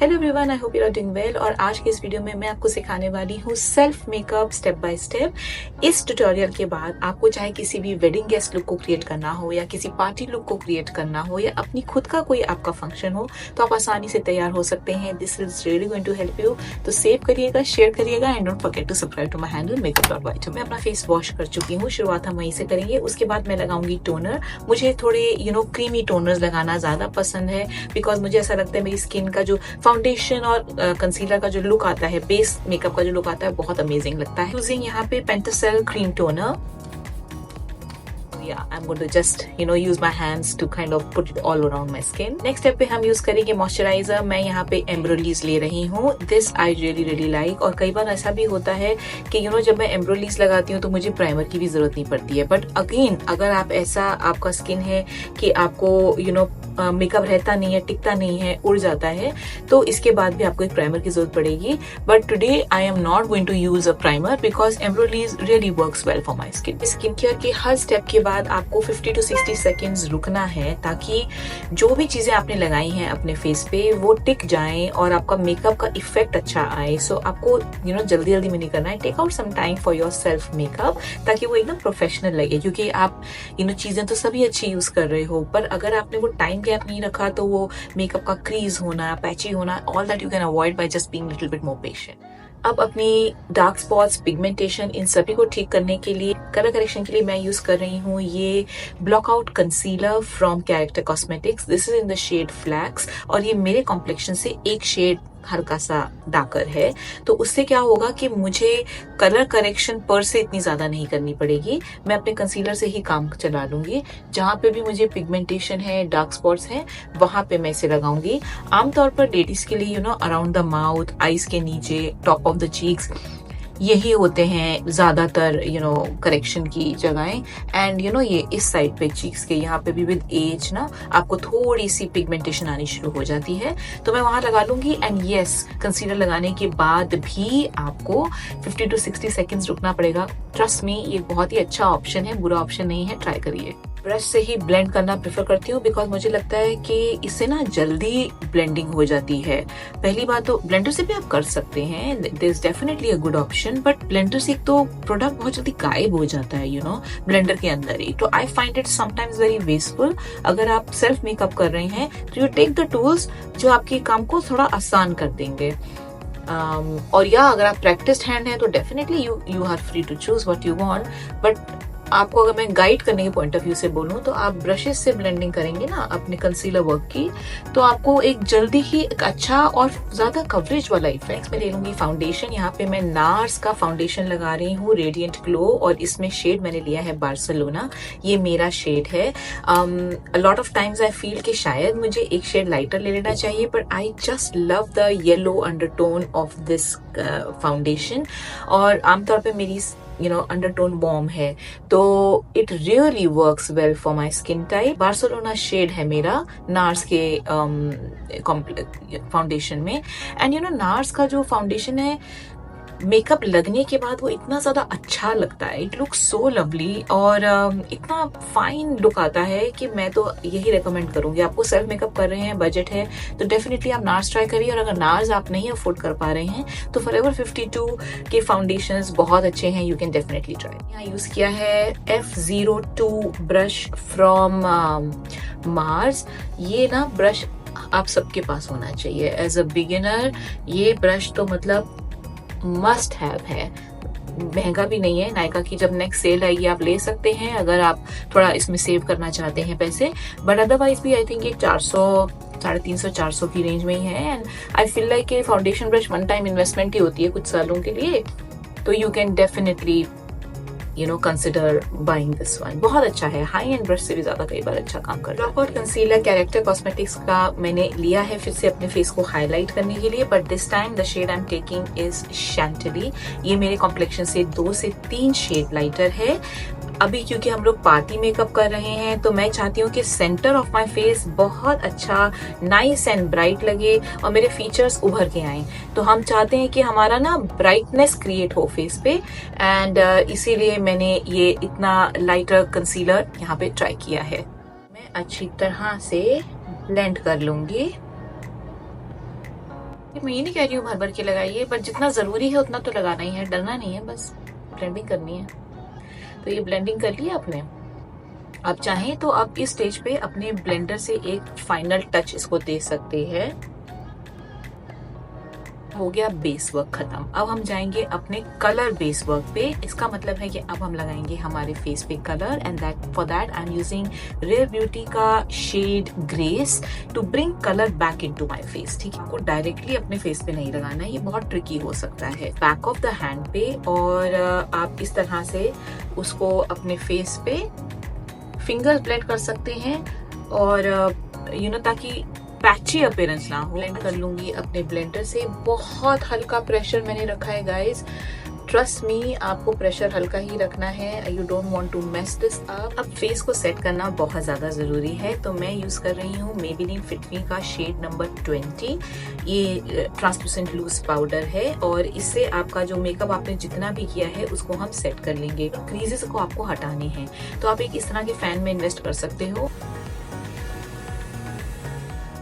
Hello everyone, I hope you are doing well. और आज के इस वीडियो में मैं आपको सिखाने वाली हूँ self makeup step by step. इस ट्यूटोरियल के बाद आपको चाहे किसी भी वेडिंग गेस्ट लुक को क्रिएट करना हो या किसी पार्टी लुक को क्रिएट करना हो या अपनी खुद का कोई आपका फंक्शन हो तो आप आसानी से तैयार हो सकते हैं। This is really going to help you. तो सेव करिएगा, शेयर करिएगा and don't forget to subscribe to my handle मेकअप.वाई। तो मैं अपना फेस वॉश कर चुकी हूँ, शुरुआत हम वहीं से करेंगे। उसके बाद मैं लगाऊंगी टोनर। मुझे थोड़े क्रीमी टोनर्स लगाना ज्यादा पसंद है बिकॉज मुझे ऐसा लगता है मेरी स्किन का जो फाउंडेशन और कंसीलर का जो लुक आता है, बेस मेकअप का जो लुक आता है, बहुत अमेजिंग लगता है। यूजिंग यहाँ पे पेंटासेल cream toner. Yeah, I'm going to just use my hands to kind of put it all around my skin. Next step पे हम यूज करेंगे मॉइस्चराइजर। मैं यहाँ पे एम्ब्रोलीज ले रही हूँ। This I really like. और कई बार ऐसा भी होता है कि जब मैं एम्ब्रोलीज लगाती हूँ तो मुझे प्राइमर की भी जरूरत नहीं पड़ती है। बट अगेन अगर आप ऐसा आपका स्किन है कि आपको मेकअप रहता नहीं है, टिकता नहीं है, उड़ जाता है, तो इसके बाद भी आपको एक प्राइमर की जरूरत पड़ेगी। But today I am not going to use a primer because Embryolisse really works well for my skin. Skin care के हर स्टेप के बाद आपको 50 to 60 सेकेंड्स रुकना है ताकि जो भी चीजें आपने लगाई हैं अपने फेस पे वो टिक जाएं और आपका मेकअप का इफेक्ट अच्छा आए। सो आपको जल्दी जल्दी में नहीं करना है। Take out some time for your self makeup ताकि वो एकदम प्रोफेशनल लगे, क्योंकि आप चीजें तो सभी अच्छी यूज कर रहे हो, पर अगर आपने वो टाइम गैप नहीं रखा तो वो मेकअप का क्रीज होना, पैची होना, all that you can avoid by just being little bit more patient. अब अपनी डार्क स्पॉट्स, पिगमेंटेशन, इन सभी को ठीक करने के लिए, कलर करेक्शन के लिए मैं यूज कर रही हूँ ये block out concealer from Character Cosmetics. This is in the shade flax और ये मेरे कॉम्प्लेक्शन से एक शेड हल्का सा डार्कर है। तो उससे क्या होगा कि मुझे कलर करेक्शन पर से इतनी ज्यादा नहीं करनी पड़ेगी। मैं अपने कंसीलर से ही काम चला लूंगी। जहां पे भी मुझे पिगमेंटेशन है, डार्क स्पॉट्स हैं, वहां पे मैं इसे लगाऊंगी। आमतौर पर लेडीज के लिए अराउंड द माउथ, आईज के नीचे, टॉप ऑफ द चीक्स, यही होते हैं ज्यादातर करेक्शन की जगहें। एंड ये इस साइड पे चीक्स के यहाँ पे भी विद एज ना आपको थोड़ी सी पिगमेंटेशन आनी शुरू हो जाती है, तो मैं वहां लगा लूंगी। एंड यस, कंसीलर लगाने के बाद भी आपको 50 to 60 सेकेंड्स रुकना पड़ेगा। ट्रस्ट मी, ये बहुत ही अच्छा ऑप्शन है, बुरा ऑप्शन नहीं है, ट्राई करिए। ब्रश से ही ब्लेंड करना प्रेफर करती हूँ बिकॉज मुझे लगता है कि इससे ना जल्दी ब्लेंडिंग हो जाती है। पहली बात तो ब्लेंडर से भी आप कर सकते हैं, this is definitely a good option, but blender से तो प्रोडक्ट बहुत जल्दी गायब हो जाता है ब्लेंडर के अंदर ही। तो I find it sometimes very wasteful. अगर आप सेल्फ मेकअप कर रहे हैं तो यू टेक द टूल्स जो आपके काम को थोड़ा आसान कर देंगे। और या अगर आप प्रैक्टिस्ड हैंड है तो definitely you are free to choose what you want. But आपको अगर मैं गाइड करने के पॉइंट ऑफ व्यू से बोलूं तो आप ब्रशेस से ब्लेंडिंग करेंगे ना अपने कंसीलर वर्क की, तो आपको एक जल्दी ही एक अच्छा और ज्यादा कवरेज वाला इफेक्ट। मैं ले लूंगी फाउंडेशन। यहाँ पे मैं नार्स का फाउंडेशन लगा रही हूँ, रेडिएंट ग्लो, और इसमें शेड मैंने लिया है बार्सिलोना। ये मेरा शेड है। Lot of times I feel कि शायद मुझे एक शेड लाइटर ले लेना चाहिए, but I just love the yellow undertone of this foundation. और आमतौर पर मेरी अंडरटोन वार्म है, तो it really works well for my skin type. Barcelona shade है मेरा नार्स के फाउंडेशन में। एंड नार्स का जो फाउंडेशन है, मेकअप लगने के बाद वो इतना ज्यादा अच्छा लगता है, इट लुक्स सो लवली और इतना फाइन लुक आता है कि मैं तो यही रेकमेंड करूंगी। आपको सेल्फ मेकअप कर रहे हैं, बजट है, तो डेफिनेटली आप नार्स ट्राई करिए। और अगर नार्स आप नहीं अफोर्ड कर पा रहे हैं तो फॉरएवर 52 के फाउंडेशंस बहुत अच्छे हैं, यू कैन डेफिनेटली ट्राई। यहाँ यूज किया है F02 ब्रश फ्रॉम मार्स। ये ना ब्रश आप सबके पास होना चाहिए एज अ बिगिनर। ये ब्रश तो मतलब मस्ट हैव है, महंगा भी नहीं है। नायका की जब नेक्स्ट सेल आएगी आप ले सकते हैं अगर आप थोड़ा इसमें सेव करना चाहते हैं पैसे। बट अदरवाइज भी आई थिंक ये 400, 350, 400 की रेंज में ही है। एंड आई फील लाइक ये foundation brush one time investment ही होती है कुछ सालों के लिए, तो you can definitely consider buying this one. बहुत अच्छा है, हाई एंड ब्रश से भी ज्यादा कई बार अच्छा काम कर रहा है। Block out concealer character cosmetics का मैंने लिया है फिर से अपने फेस को हाईलाइट करने के लिए, but this time the shade I am taking is Chantilly. ये मेरे कॉम्प्लेक्शन से 2 से 3 शेड लाइटर है। अभी क्योंकि हम लोग पार्टी मेकअप कर रहे हैं तो मैं चाहती हूँ कि सेंटर ऑफ माय फेस बहुत अच्छा, नाइस एंड ब्राइट लगे और मेरे फीचर्स उभर के आए। तो हम चाहते हैं कि हमारा ना ब्राइटनेस क्रिएट हो फेस पे, एंड इसीलिए मैंने ये इतना लाइटर कंसीलर यहाँ पे ट्राई किया है। मैं अच्छी तरह से ब्लेंड कर लूंगी। मैं ये नहीं कह रही हूँ भर भर के लगाइए, बट जितना ज़रूरी है उतना तो लगाना ही है, डरना नहीं है, बस ब्लेंडिंग करनी है। तो ये ब्लेंडिंग कर लिया आपने। आप चाहें तो आप इस स्टेज पे अपने ब्लेंडर से एक फाइनल टच इसको दे सकते हैं। हो गया बेस वर्क खत्म। अब हम जाएंगे अपने कलर बेस वर्क पे। इसका मतलब है कि अब हम लगाएंगे हमारे फेस पे colour, and that for that I am using Rare Beauty का shade Grace to bring colour back into my face. ठीक है, आपको डायरेक्टली अपने फेस पे नहीं लगाना है, ये बहुत ट्रिकी हो सकता है। बैक ऑफ द हैंड पे, और आप इस तरह से उसको अपने फेस पे फिंगर ब्लेंड कर सकते हैं, और ताकि पैची अपीयरेंस ना हो। ब्लेंड कर लूंगी अपने ब्लेंडर से। बहुत हल्का प्रेशर मैंने रखा है गाइस, ट्रस्ट मी, आपको प्रेशर हल्का ही रखना है। You don't want to mess this up. अब फेस को सेट करना बहुत ज्यादा जरूरी है, तो मैं यूज कर रही हूँ मेबेलिन फिट मी का शेड नंबर 20। ये ट्रांसलूसेंट लूज पाउडर है, और इससे आपका जो मेकअप आपने जितना भी किया है उसको हम सेट कर लेंगे। क्रीजेस को आपको हटाने हैं, तो आप एक इस तरह के फैन में इन्वेस्ट कर सकते हो।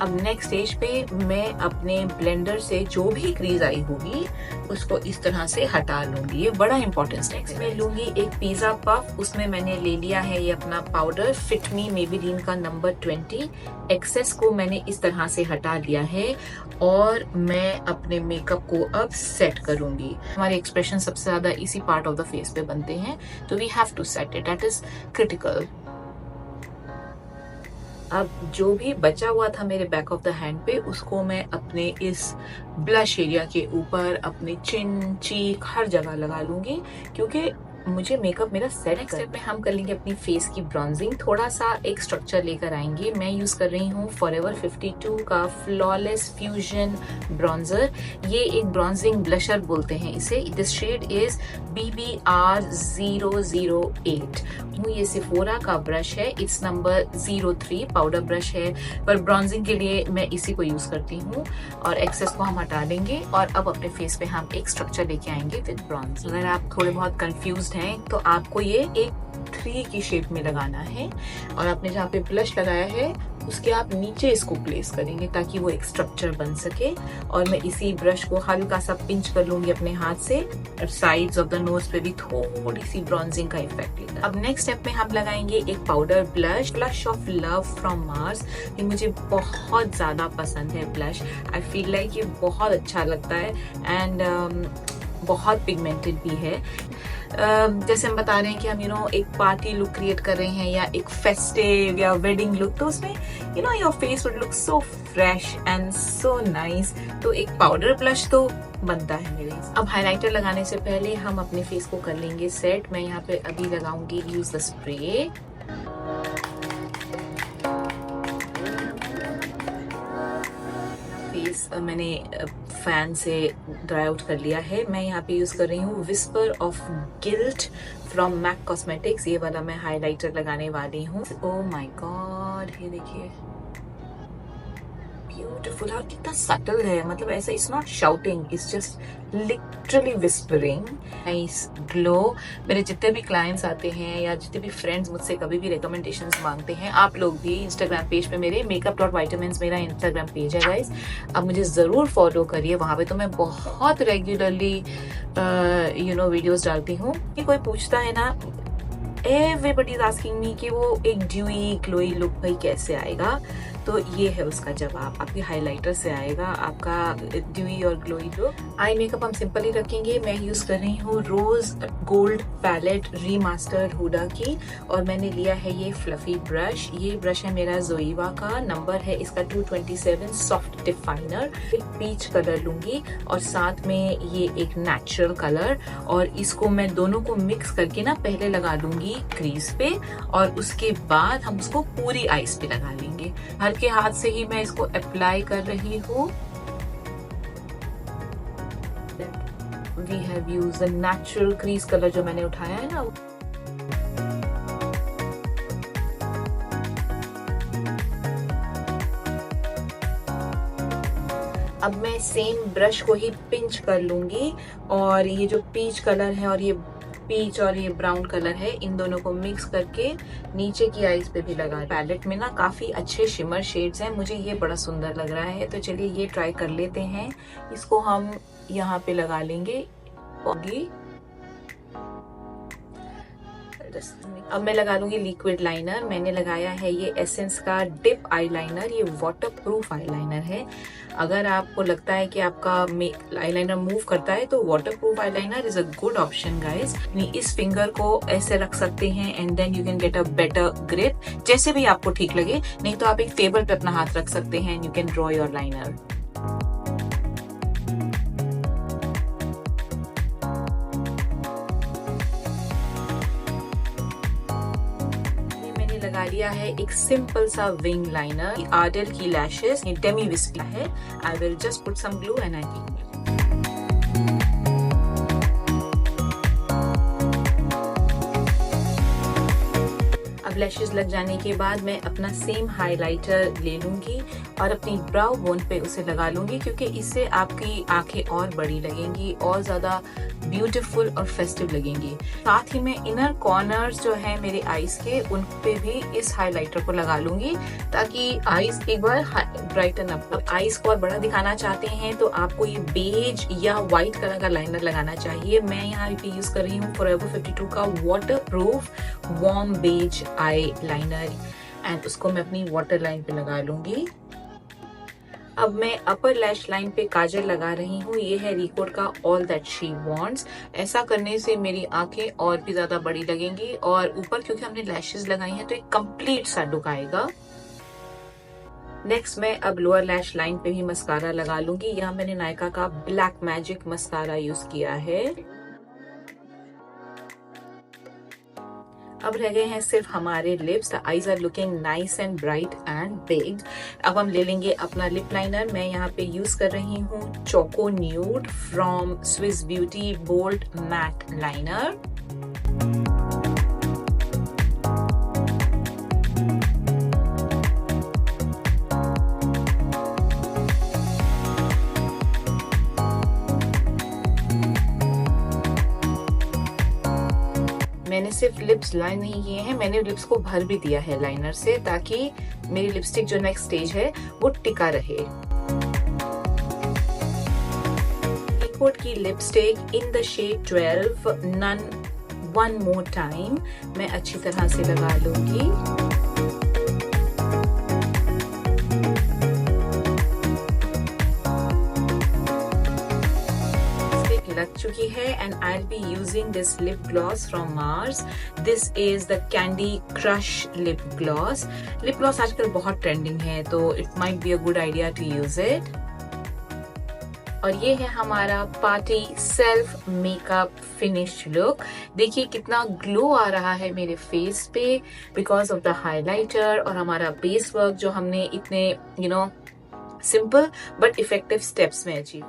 अब नेक्स्ट स्टेज पे मैं अपने ब्लेंडर से जो भी क्रीज आई होगी उसको इस तरह से हटा लूंगी। ये बड़ा इंपॉर्टेंट स्टेप है। मैं लूंगी एक पिज्जा पफ, उसमें मैंने ले लिया है ये अपना पाउडर फिट मी मेबेलिन का नंबर 20। एक्सेस को मैंने इस तरह से हटा लिया है, और मैं अपने मेकअप को अब सेट करूंगी। हमारे एक्सप्रेशन सबसे ज्यादा इसी पार्ट ऑफ द फेस पे बनते हैं, तो we have to set it, that is critical. अब जो भी बचा हुआ था मेरे बैक ऑफ द हैंड पे, उसको मैं अपने इस ब्लश एरिया के ऊपर, अपने चिन, चीक, हर जगह लगा लूंगी, क्योंकि मुझे मेकअप मेरा सेट। स्टेप में हम कर लेंगे अपनी फेस की ब्रॉन्जिंग। थोड़ा सा एक स्ट्रक्चर लेकर आएंगे। मैं यूज कर रही हूँ फॉरएवर 52 का फ्लॉलेस फ्यूजन ब्रॉन्जर। ये एक ब्रॉन्जिंग ब्लशर बोलते हैं इसे। This shade is BBR 008। ये सिफोरा का ब्रश है, इट्स नंबर 03 पाउडर ब्रश है, पर ब्रॉन्जिंग के लिए मैं इसी को यूज करती हूँ। और एक्सेस को हम हटा देंगे, और अब अपने फेस पे हम एक स्ट्रक्चर लेके आएंगे विद ब्रॉन्ज। अगर आप थोड़े बहुत कंफ्यूज हैं तो आपको ये एक 3 की शेप में लगाना है, और आपने जहाँ पे ब्लश लगाया है उसके आप नीचे इसको प्लेस करेंगे ताकि वो एक स्ट्रक्चर बन सके। और मैं इसी ब्रश को हल्का सा पिंच कर लूंगी अपने हाथ से, और साइड्स ऑफ द नोज पे भी थोड़ी सी ब्रॉन्जिंग का इफेक्ट लेगा। अब नेक्स्ट स्टेप में हम लगाएंगे एक powder blush, blush of love from Mars. ये मुझे बहुत ज्यादा पसंद है ब्लश। आई फील लाइक ये बहुत अच्छा लगता है, एंड बहुत पिगमेंटेड भी है। जैसे हम बता रहे हैं कि हम एक पार्टी लुक क्रिएट कर रहे हैं, या एक फेस्टिव या वेडिंग लुक, तो उसमें your face would look so fresh and so nice. तो एक पाउडर ब्लश तो बनता है मेरे। अब हाइलाइटर लगाने से पहले हम अपने फेस को कर लेंगे सेट। मैं यहाँ पे अभी लगाऊंगी यूज द स्प्रे। मैंने फैन से ड्राई आउट कर लिया है। मैं यहाँ पे यूज कर रही हूँ Whisper of Gilt from MAC cosmetics. ये वाला मैं हाइलाइटर लगाने वाली हूँ। ओह माय गॉड, ये देखिए ब्यूटीफुल, और कितना सटल है, मतलब ऐसा it's not shouting, it's just literally whispering. Nice glow. मेरे जितने भी क्लाइंट्स आते हैं या जितने भी फ्रेंड्स मुझसे कभी भी रिकमेंडेशंस मांगते हैं, आप लोग भी इंस्टाग्राम पेज पे मेरे makeup.vitamins मेरा इंस्टाग्राम पेज है गाइस, अब मुझे जरूर फॉलो करिए। वहां पे तो मैं बहुत रेगुलरली वीडियोस डालती हूँ। कि कोई पूछता है ना, एवरीबडी इज आस्किंग मी कि वो एक ड्यूई ग्लोई लुक भाई कैसे आएगा, तो ये है उसका जवाब। आपके हाइलाइटर से आएगा आपका ड्यूई और ग्लोई लुक। आई मेकअप हम सिंपल ही रखेंगे। मैं यूज कर रही हूँ rose gold palette remaster Huda की, और मैंने लिया है ये फ्लफी ब्रश। ये ब्रश है मेरा जोइवा का, नंबर है इसका 227 सॉफ्ट डिफाइनर। एक पीच कलर लूंगी, और साथ में ये एक नेचुरल कलर, और इसको मैं दोनों को मिक्स करके ना पहले लगा दूंगी क्रीज पे, और उसके बाद हम उसको पूरी आईज पे लगा लेंगे। हल्के हाथ से ही मैं इसको अप्लाई कर रही हूँ। We have used the natural crease colour जो मैंने उठाया है ना। अब मैं सेम ब्रश को ही पिंच कर लूंगी, और ये जो पीच कलर है और ये पीच और ये ब्राउन कलर है, इन दोनों को मिक्स करके नीचे की आईज पे भी लगा। पैलेट में ना काफी अच्छे शिमर शेड्स हैं, मुझे ये बड़ा सुंदर लग रहा है, तो चलिए ये ट्राई कर लेते हैं। इसको हम यहाँ पे लगा लेंगे। अब मैं लगा लूंगी लिक्विड लाइनर। मैंने लगाया है ये एसेंस का डिप आईलाइनर, ये वाटर प्रूफ आईलाइनर है। अगर आपको लगता है कि आपका आईलाइनर मूव करता है तो waterproof eyeliner is a good option guys. इस फिंगर को ऐसे रख सकते हैं and then you can get a better grip, जैसे भी आपको ठीक लगे। नहीं तो आप एक टेबल पे अपना हाथ रख सकते हैं and you can draw your liner. लगा लिया है एक सिंपल सा विंग लाइनर, आर्डल की लैशेस, डेमी विस्क है। I will just put some glue and eye lashes लग जाने के बाद मैं अपना सेम हाइलाइटर ले लूंगी और अपनी ब्राउ बोन पे उसे लगा लूंगी, क्योंकि इससे आपकी आंखें और बड़ी लगेंगी और ज्यादा ब्यूटीफुल और फेस्टिव लगेंगी। साथ ही मैं इनर कॉर्नर्स जो है मेरे आईज के, उन पे भी इस हाइलाइटर को लगा लूंगी ताकि आईज एक बार ब्राइटन अप। अब आईज को और बड़ा दिखाना चाहते हैं तो आपको ये बेज या व्हाइट कलर का लाइनर लगाना चाहिए। मैं यहाँ पे यूज कर रही हूँ फॉरएवर 52 का waterproof warm beige eye liner and उसको मैं अपनी वाटर लाइन पे लगा लूंगी। अब मैं अपर लैश लाइन पे काजल लगा रही हूँ, ये है रिकोड का ऑल दैट शी वांट्स। ऐसा करने से मेरी आंखें और भी ज्यादा बड़ी लगेंगी और ऊपर क्योंकि हमने लैशेस लगाई हैं तो एक कंप्लीट सा लुक आएगा। नेक्स्ट मैं अब लोअर लैश लाइन पे भी मस्कारा लगा लूंगी। यहाँ मैंने नायका का ब्लैक मैजिक मस्कारा यूज किया है। अब रह गए हैं सिर्फ हमारे lips. The eyes are looking nice and bright and big. अब हम ले लेंगे अपना लिप लाइनर। मैं यहाँ पे यूज कर रही हूँ choco nude from Swiss Beauty bold matte liner. मैंने सिर्फ लिप्स लाइन नहीं किए हैं, मैंने लिप्स को भर भी दिया है लाइनर से, ताकि मेरी लिपस्टिक जो नेक्स्ट स्टेज है वो टिका रहे। लिक्विड की लिपस्टिक इन द शेड 12 नन वन मोर टाइम मैं अच्छी तरह से लगा लूंगी। लग चुकी है and I will be using this lip gloss from Mars. This is the candy crush lip gloss. Lip gloss आजकल बहुत ट्रेंडिंग है तो it might be a good idea to use it. और ये है हमारा party self makeup finish look. देखिए कितना ग्लो आ रहा है मेरे फेस पे बिकॉज ऑफ द हाइलाइटर और हमारा बेस वर्क जो हमने इतने सिंपल बट इफेक्टिव स्टेप्स में achieve.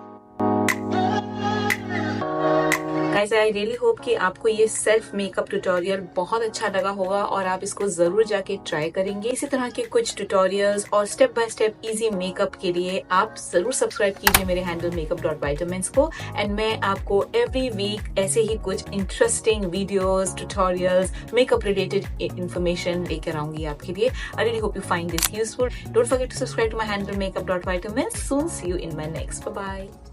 Guys I really hope कि आपको ये सेल्फ मेकअप ट्यूटोरियल बहुत अच्छा लगा होगा और आप इसको जरूर जाके ट्राई करेंगे। इसी तरह के कुछ ट्यूटोरियल्स और step by step easy makeup के लिए आप जरूर सब्सक्राइब कीजिए मेरे हैंडल makeup.vitamins को एंड मैं आपको एवरी वीक ऐसे ही कुछ interesting videos, tutorials, makeup related information लेकर आऊंगी आपके लिए। I really hope you find this useful. Don't forget to subscribe to my handle makeup.vitamins. Soon see you in my next. Bye bye.